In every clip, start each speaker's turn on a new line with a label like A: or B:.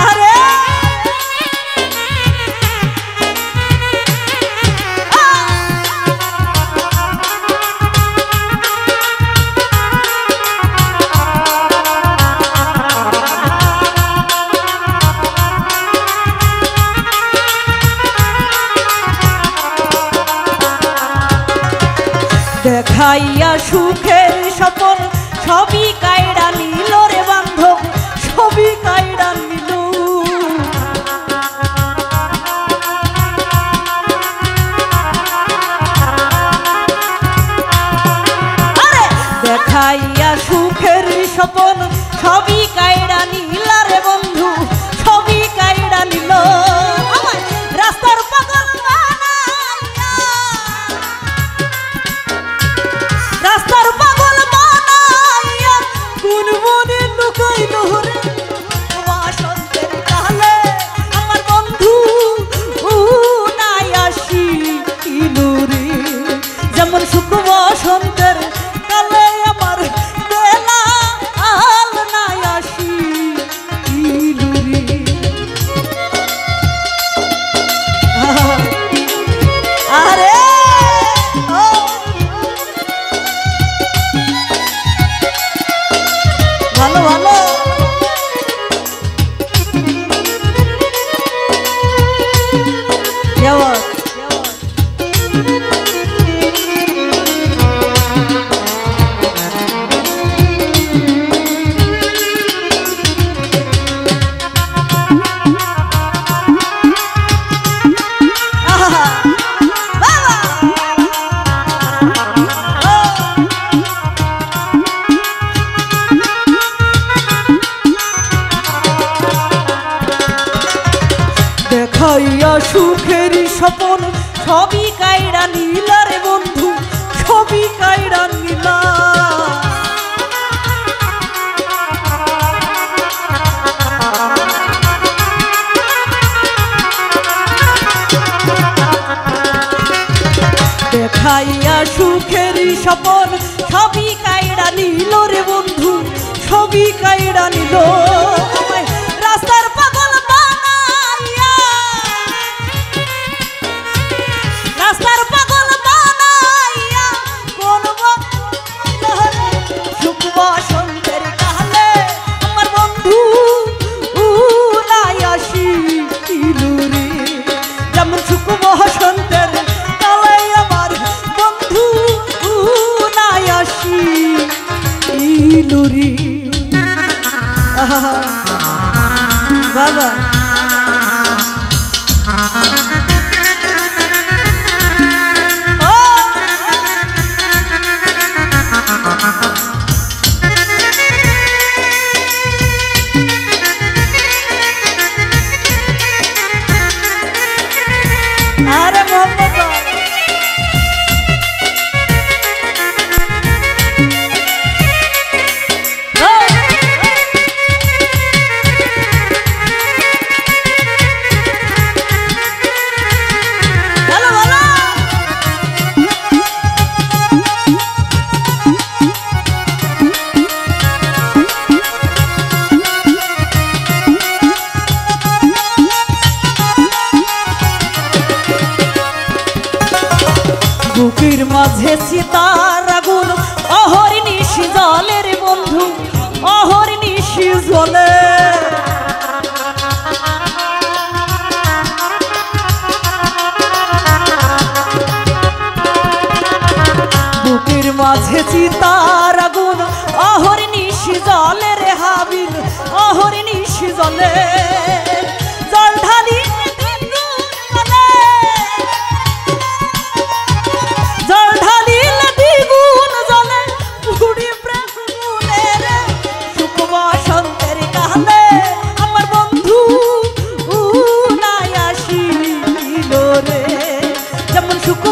A: আরে দেখাইয়া সুখের স্বপন সবই কায়রা নিল রে বান্ধব, সবই কায়রা নিল। আরে দেখাইয়া সুখের স্বপন সবই কায়রা নিল রে বন্ধু, সবই কায়রা নিল। রাস্তার পাগল রাস্তার পাগল বানাইয়া কোন মনে লুকাইল রে বসন্তের কালে আমার বন্ধু নাই আসিল রে। যেমন সুখ বসন্তের কালে আমার বেলা আল নাই আসিল রে। আরে ভালো ভালো দেখাইয়া সুখের স্বপন সবই কায়রা নিল রে বন্ধু, সবই কায়রা নিল। দেখাইয়া সুখের স্বপন সবই কায়রা নিল রে বন্ধু, সবই কায়রা নিল। রাস্তার পাগল বানাইয়া রাস্তার পাগল বানাইয়া কোন সুখ বসন্তের কালে আমার বন্ধু নাই আসিল রে। যেমন সুখ বসন্তের কালে আমার বন্ধু নাই আসিল রে। বাবা আরে মোহাম্মদ বুকের মাঝে সীতার আগুন অহর্নিশি জ্বলে রে বন্ধু, অহর্নিশি জ্বলে। বুকের মাঝে সীতার আগুন অহর্নিশি জ্বলে রে হাবিল, অহর্নিশি জ্বলে। জল ঢালি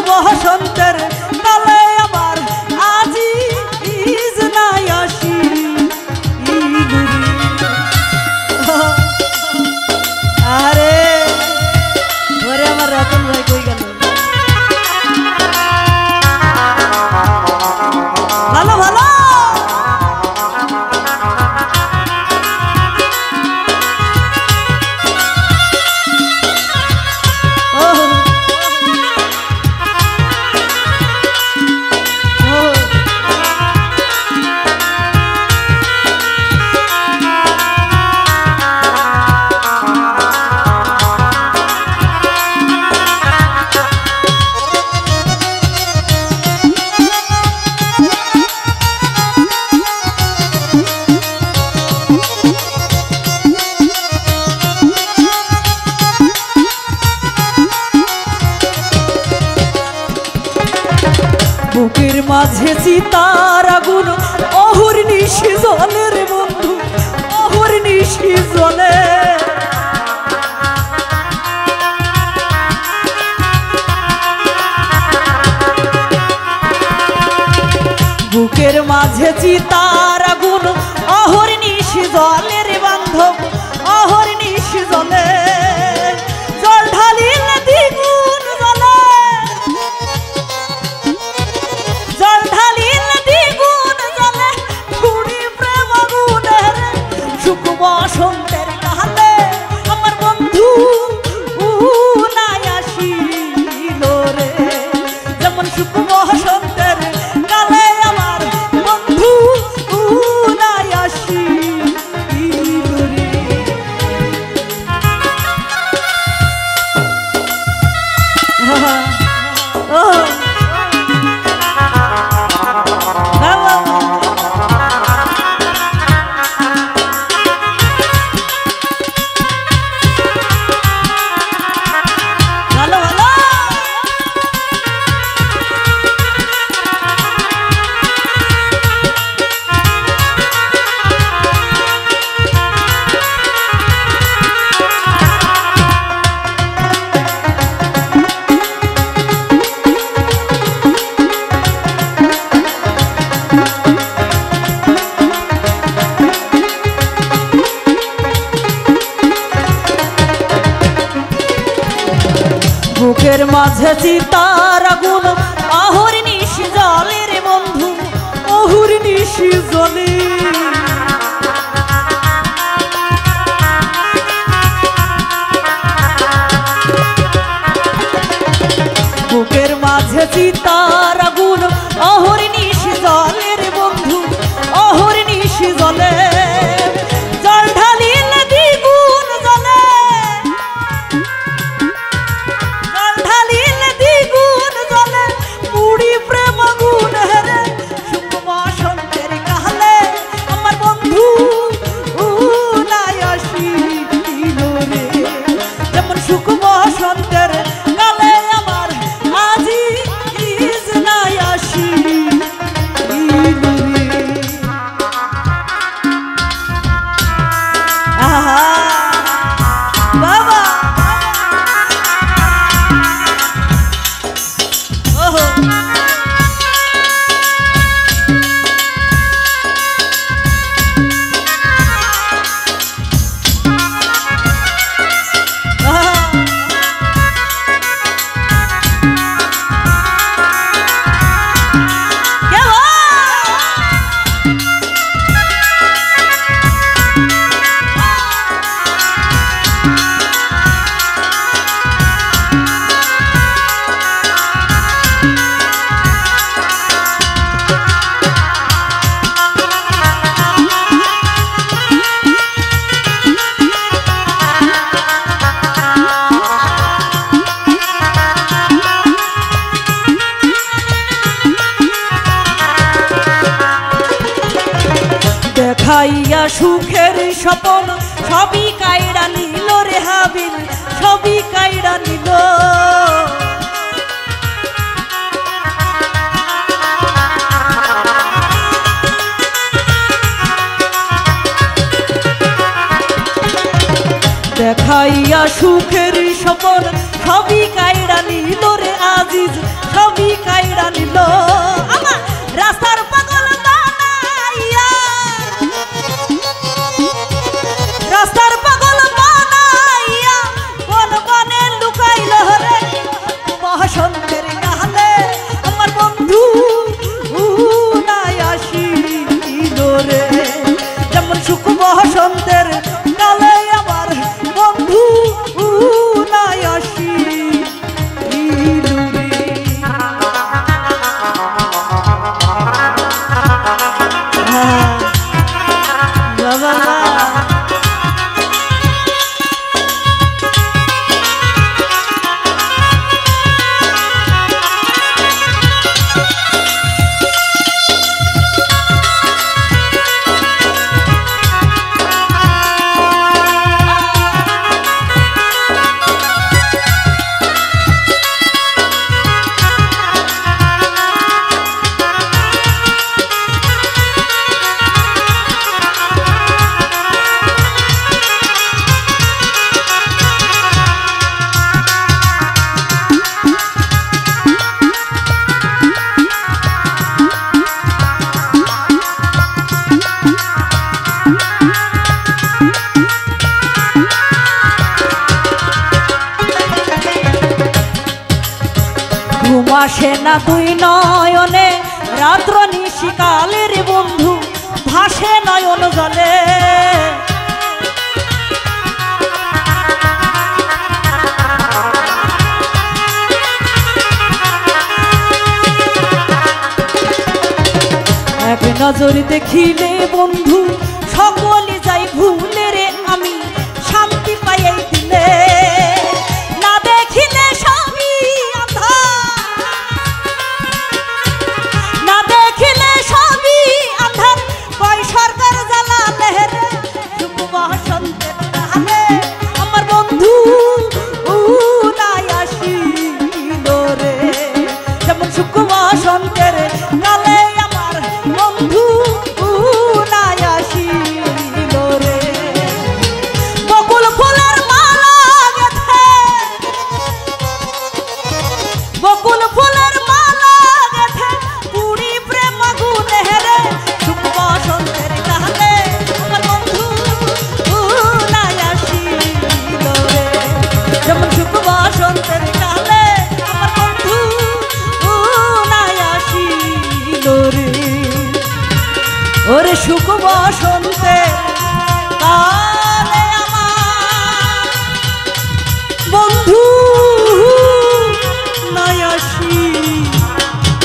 A: বসন্তের কালে আমার আজি ইজ নাই আসি মাঝে চিতার আগুন অহর্নিশি জ্বলে রে বন্ধু, অহর্নিশি জ্বলে। বুকের মাঝে চিতার আগুন অহর্নিশি জ্বলে রে বান্ধব, অহর্নিশি জ্বলে। জল ঢালিলে দ্বিগুণ জ্বলে, জল ঢালিলে দ্বিগুণ জ্বলে। পুরি প্রেম আগুনের সুখ বসন্তের কালে আমার বন্ধু নাই আসিল রে। যেমন সুখ বসন্তের কালে আমার বন্ধু নাই আসিল রে। বুকের মাঝে চিতার আগুন অহর্নিশি জ্বলে রে বন্ধু, অহর্নিশি জ্বলে। বুকের মাঝে চিতার আগুন অহর্নিশি জ্বলে রে বন্ধু, অহর্নিশি জ্বলে। জল ঢালিলে দ্বিগুণ জ্বলে, জল ঢালিলে দ্বিগুণ জ্বলে। পুরি প্রেম আগুন হেরে সুখ বসন্তের কালে আমার বন্ধু নাই আসিল রে। যেমন সুখ বসন্তের কালে আমার আজি নাই আসিল রে। আহা বাবা, ওহো দেখাইয়া সুখের স্বপন সবই কাইড়া নিল রে হাবিল, সবই কাইড়া নিল। দেখাইয়া সুখের স্বপন সবই কাইড়া নিল রে আজিজ, সবই কাইড়া নিল। আমার রাস্তার পাগল বানাইয়া, রাস্তার পাগল বানাইয়া কোন বনে লুকাইল রে বসন্তের কালে আমার বন্ধু নাই আসিল রে। যেমন সুখ বসন্তের কালে আমার বন্ধু নাই আসিল রে। ভাসে না দুই নয়নে রাত্র নিশিকালের বন্ধু ভাসে নয়ন জলে এক নজর দেখিলে বন্ধু সকলে যাই ভুলে রে আমি শান্তি পাই এই দিলে না দেখিলে সবই আঁধার না দেখিলে সবই আঁধার কয় সরকার জ্বালা লেহেরে সুখ বসন্তের গানে আমার বন্ধু নাই আসিল রে যেমন সুখ বসন্তের গালে বন্ধু নাই আসিল রে বকুল ফুলের মালা গেথে বকুল ফুলের মালা গেথে পুরি প্রেম আগুনে রে সুখ বসন্তের গানে আমার বন্ধু নাই আসিল রে যেমন সুখ বসন্তের গানে আমার বন্ধু নাই আসিল রে ওরে সুখ বসন্তে কালে আমার বন্ধু